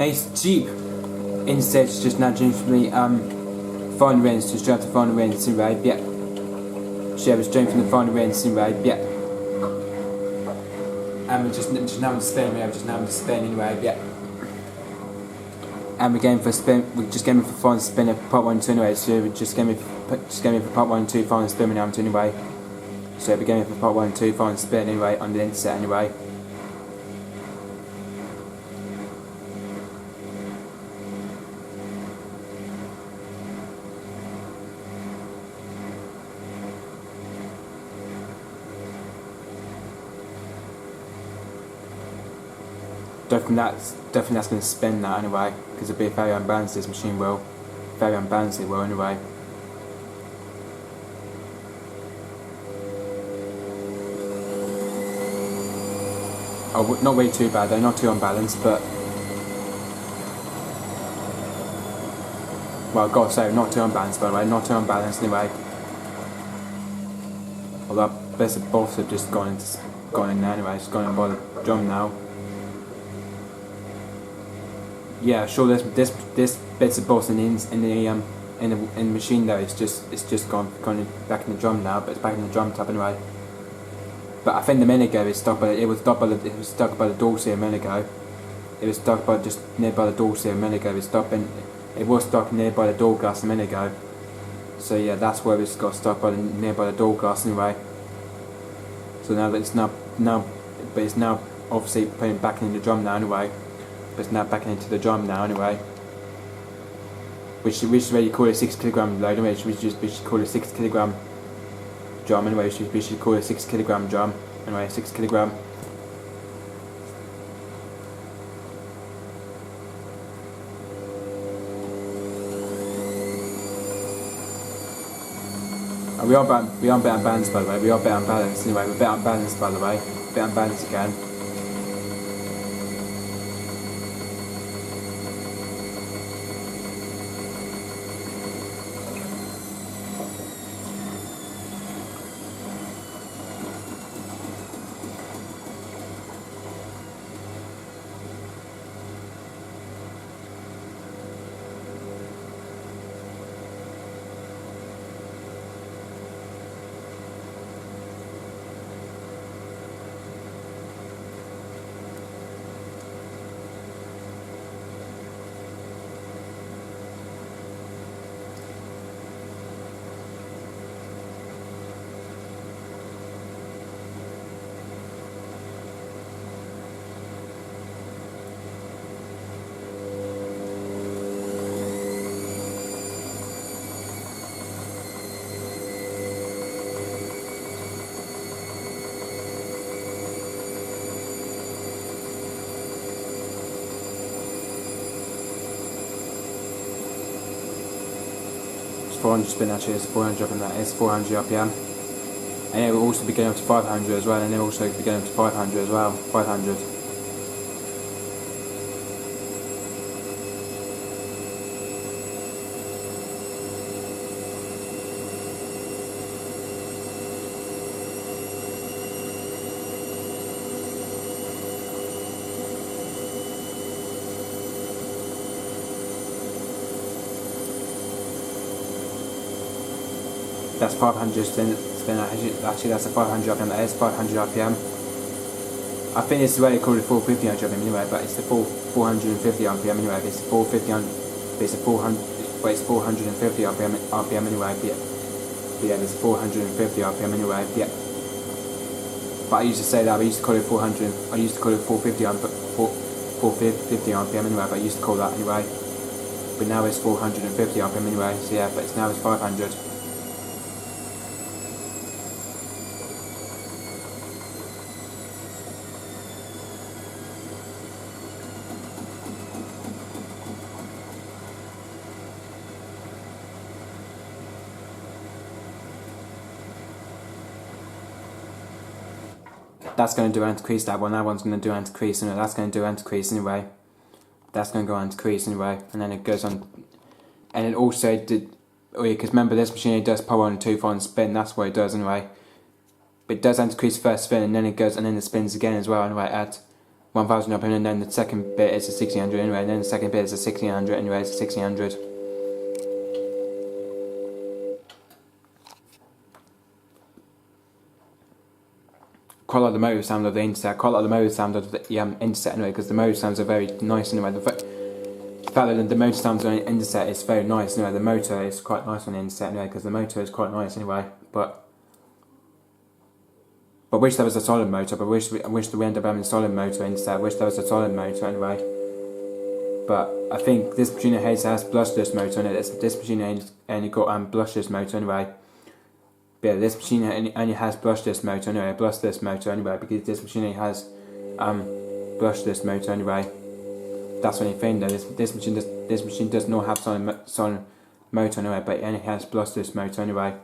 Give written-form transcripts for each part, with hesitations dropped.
It's cheap. Instead, it's just now generally final range, just jump to final range anyway, yeah. So it's jumping from the final range anyway, yeah. And we're just now to spin, anyway, yeah. And we're going for a spin, we're just going for final spin of part 1 and 2 anyway, so we're just going for part 1 and 2 final spin now anyway. So we're going for part 1 and 2 final spin anyway on the Indesit anyway. Definitely that's going to spin that anyway, because it'll be very unbalanced, this machine will. Very unbalanced it will anyway. Oh, not really too bad though, not too unbalanced, but... Well, I've got to say, not too unbalanced by the way, not too unbalanced anyway. Although, bits of both have just gone in there anyway, it's gone in by the drum now. Yeah, sure. This bits of bolts in the machine though. It's just gone back in the drum now, but it's back in the drum tab anyway. But I think the minute ago it was stuck by the door seal a minute ago. It was stuck by just nearby the door seal a minute ago. It was stuck nearby the door glass a minute ago. So yeah, that's where it's got stuck by nearby the door glass anyway. So now it's now obviously putting it back in the drum now anyway. But it's now back into the drum now anyway. We should really call it a 6 kilogram load anyway. We should call it a 6 kilogram drum anyway. We should call it a 6 kilogram drum anyway. 6 kilogram. And we are a bit unbalanced by the way. We are a bit unbalanced anyway. We're a bit unbalanced by the way. A bit unbalanced again. It's 400 spin actually, it's 400 up in that, it's 400 RPM. And it will also be going up to 500 as well, and it will also be going up to 500 as well, 500. That's 500 spin actually that's a 500 RPM, that is 500 RPM. I think it's the way they call it 450 RPM anyway, but it's the 450 RPM anyway, it's 450 it's 450 RPM anyway, yeah, there's 450 RPM anyway, yeah. But I used to say that, I used to call it 400, I used to call it 450 RPM anyway, but I used to call that anyway. But now it's 450 RPM anyway, so yeah, but now it's 500. That's going to do anti-crease that one, that one's going to do anti-crease, and that's going to do anti-crease anyway. That's going to go anti-crease anyway, and then it goes on. And it also did, oh yeah, because remember this machine, it does power on 2 final spin, that's what it does anyway. But it does anti-crease first spin, and then it goes, and then it spins again as well anyway, 1000 RPM, and then the second bit is a 1600 anyway, and then the second bit is a 1600 anyway, it's a 1600. Quite like the motor sound of the Indesit, quite like the motor sound of the Indesit anyway, because the motor sounds are very nice anyway. The fact that the motor sounds on the Indesit is very nice anyway. The motor is quite nice on the Indesit anyway, because the motor is quite nice anyway. But I wish there was a solid motor. But I wish that we end up having a solid motor Indesit. I wish there was a solid motor anyway. But I think this machine has brushless motor in it. This machine only got brushless motor anyway. But yeah, this machine only has brushless motor anyway, because this machine only has brushless motor anyway. That's the only thing though. This machine does not have solid motor anyway, but it only has brushless motor anyway.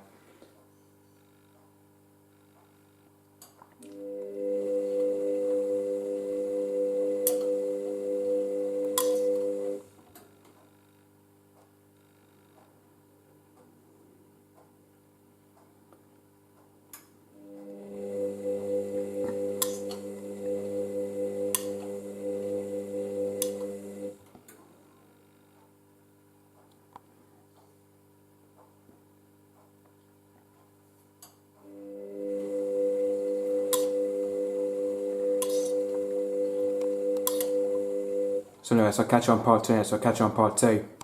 So anyway, so I'll catch you on part 2.